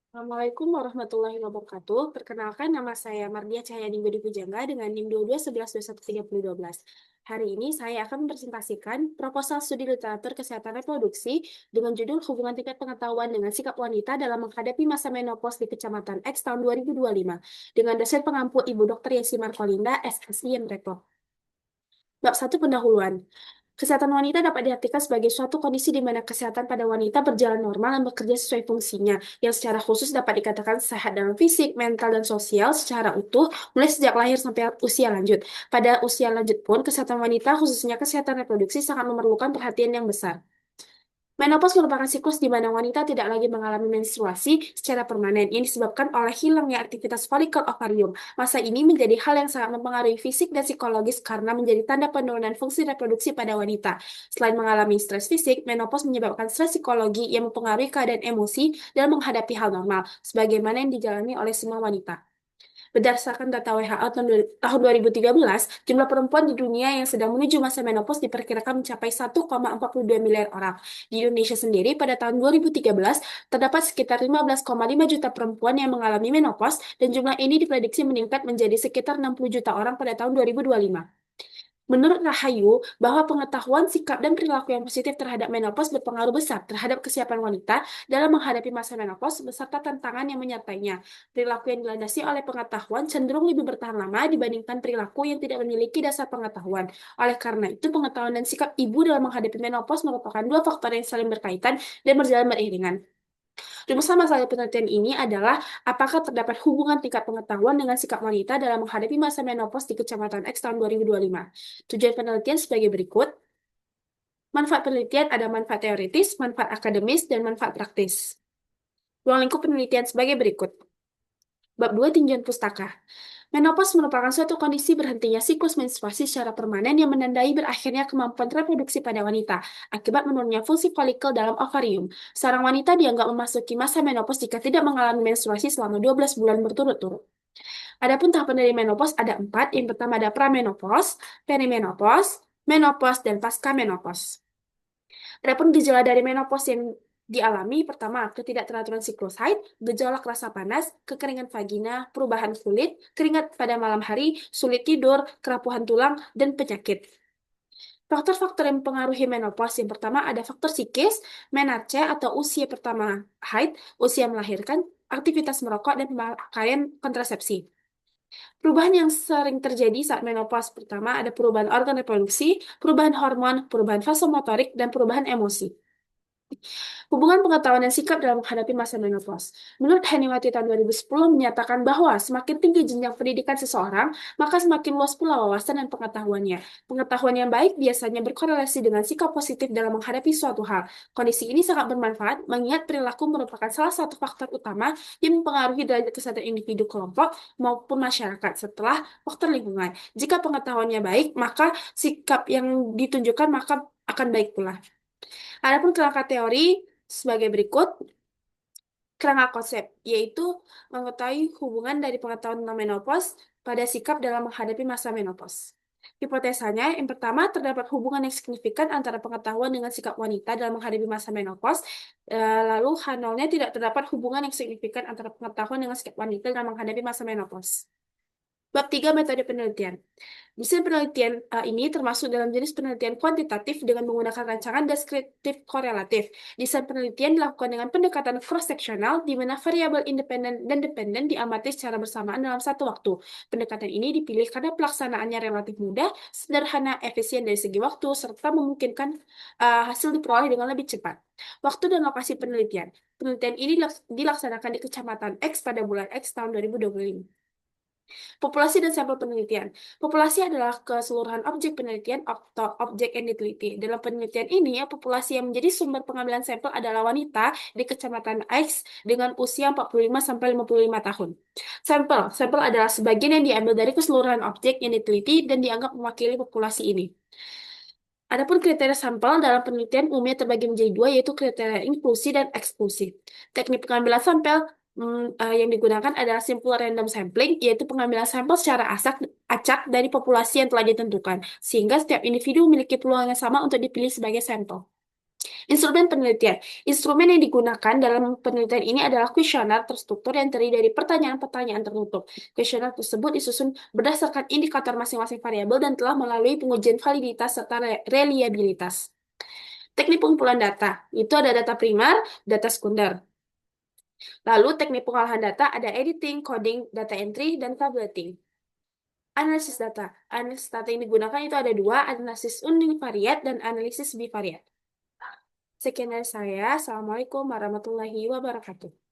Assalamualaikum warahmatullahi wabarakatuh. Perkenalkan, nama saya Mardia Cahyani Budi Pujangga dengan NIM 2211213012. Hari ini saya akan mempresentasikan proposal studi literatur kesehatan reproduksi dengan judul Hubungan tingkat pengetahuan dengan sikap wanita dalam menghadapi masa menopause di Kecamatan X tahun 2025 dengan dosen pengampu Ibu Dr. Yesi Markolinda, SSI Repro. Bab 1 pendahuluan. Kesehatan wanita dapat diartikan sebagai suatu kondisi di mana kesehatan pada wanita berjalan normal dan bekerja sesuai fungsinya, yang secara khusus dapat dikatakan sehat dalam fisik, mental, dan sosial secara utuh, mulai sejak lahir sampai usia lanjut. Pada usia lanjut pun, kesehatan wanita, khususnya kesehatan reproduksi, sangat memerlukan perhatian yang besar. Menopause merupakan siklus di mana wanita tidak lagi mengalami menstruasi secara permanen yang disebabkan oleh hilangnya aktivitas folikel ovarium. Masa ini menjadi hal yang sangat mempengaruhi fisik dan psikologis karena menjadi tanda penurunan fungsi reproduksi pada wanita. Selain mengalami stres fisik, menopause menyebabkan stres psikologi yang mempengaruhi keadaan emosi dalam menghadapi hal normal, sebagaimana yang dijalani oleh semua wanita. Berdasarkan data WHO tahun 2013, jumlah perempuan di dunia yang sedang menuju masa menopause diperkirakan mencapai 1,42 miliar orang. Di Indonesia sendiri, pada tahun 2013, terdapat sekitar 15,5 juta perempuan yang mengalami menopause, dan jumlah ini diprediksi meningkat menjadi sekitar 60 juta orang pada tahun 2025. Menurut Rahayu, bahwa pengetahuan, sikap, dan perilaku yang positif terhadap menopause berpengaruh besar terhadap kesiapan wanita dalam menghadapi masa menopause beserta tantangan yang menyertainya. Perilaku yang dilandasi oleh pengetahuan cenderung lebih bertahan lama dibandingkan perilaku yang tidak memiliki dasar pengetahuan. Oleh karena itu, pengetahuan dan sikap ibu dalam menghadapi menopause merupakan dua faktor yang saling berkaitan dan berjalan beriringan. Rumus masalah penelitian ini adalah apakah terdapat hubungan tingkat pengetahuan dengan sikap wanita dalam menghadapi masa menopause di Kecamatan X tahun 2025. Tujuan penelitian sebagai berikut. Manfaat penelitian ada manfaat teoritis, manfaat akademis, dan manfaat praktis. Ruang lingkup penelitian sebagai berikut. Bab 2 tinjauan pustaka. Menopause merupakan suatu kondisi berhentinya siklus menstruasi secara permanen yang menandai berakhirnya kemampuan reproduksi pada wanita akibat menurunnya fungsi folikel dalam ovarium. Seorang wanita dianggap memasuki masa menopause jika tidak mengalami menstruasi selama 12 bulan berturut-turut. Adapun tahapan dari menopause ada 4. Yang pertama ada pramenopause, perimenopause, menopause, dan pasca menopause. Adapun gejala dari menopause yang dialami, pertama, ketidakteraturan siklus haid, gejolak rasa panas, kekeringan vagina, perubahan kulit, keringat pada malam hari, sulit tidur, kerapuhan tulang, dan penyakit. Faktor-faktor yang mempengaruhi menopause yang pertama ada faktor psikis, menarche atau usia pertama haid, usia melahirkan, aktivitas merokok, dan pemakaian kontrasepsi. Perubahan yang sering terjadi saat menopause pertama ada perubahan organ reproduksi, perubahan hormon, perubahan vasomotorik, dan perubahan emosi. Hubungan pengetahuan dan sikap dalam menghadapi masa menopause. Menurut Haniwati tahun 2010 menyatakan bahwa semakin tinggi jenjang pendidikan seseorang, maka semakin luas pula wawasan dan pengetahuannya. Pengetahuan yang baik biasanya berkorelasi dengan sikap positif dalam menghadapi suatu hal. Kondisi ini sangat bermanfaat mengingat perilaku merupakan salah satu faktor utama yang mempengaruhi derajat kesehatan individu kelompok maupun masyarakat setelah faktor lingkungan. Jika pengetahuannya baik, maka sikap yang ditunjukkan maka akan baik pula. Adapun kerangka teori sebagai berikut. Kerangka konsep, yaitu mengetahui hubungan dari pengetahuan tentang menopause pada sikap dalam menghadapi masa menopause. Hipotesanya, yang pertama, terdapat hubungan yang signifikan antara pengetahuan dengan sikap wanita dalam menghadapi masa menopause. Lalu, H0-nya tidak terdapat hubungan yang signifikan antara pengetahuan dengan sikap wanita dalam menghadapi masa menopause. Bab 3 metode penelitian. Desain penelitian ini termasuk dalam jenis penelitian kuantitatif dengan menggunakan rancangan deskriptif korelatif. Desain penelitian dilakukan dengan pendekatan cross-seksional di mana variabel independen dan dependen diamati secara bersamaan dalam satu waktu. Pendekatan ini dipilih karena pelaksanaannya relatif mudah, sederhana, efisien dari segi waktu, serta memungkinkan hasil diperoleh dengan lebih cepat. Waktu dan lokasi penelitian. Penelitian ini dilaksanakan di Kecamatan X pada bulan X tahun 2025. Populasi dan sampel penelitian. Populasi adalah keseluruhan objek penelitian atau objek yang diteliti. Dalam penelitian ini, populasi yang menjadi sumber pengambilan sampel adalah wanita di Kecamatan X dengan usia 45-55 tahun. Sampel adalah sebagian yang diambil dari keseluruhan objek yang diteliti dan dianggap mewakili populasi ini. Adapun kriteria sampel dalam penelitian umumnya terbagi menjadi dua, yaitu kriteria inklusi dan eksklusi. Teknik pengambilan sampel yang digunakan adalah simple random sampling, yaitu pengambilan sampel secara acak dari populasi yang telah ditentukan, sehingga setiap individu memiliki peluang yang sama untuk dipilih sebagai sampel. Instrumen penelitian. Instrumen yang digunakan dalam penelitian ini adalah kuesioner terstruktur yang terdiri dari pertanyaan-pertanyaan tertutup. Kuesioner tersebut disusun berdasarkan indikator masing-masing variabel dan telah melalui pengujian validitas serta reliabilitas. Teknik pengumpulan data. Itu ada data primer, data sekunder. Lalu teknik pengolahan data ada editing, coding, data entry, dan tabulating. Analisis data. Analisis data yang digunakan itu ada dua, analisis univariat dan analisis bivariat. Sekian dari saya. Assalamualaikum warahmatullahi wabarakatuh.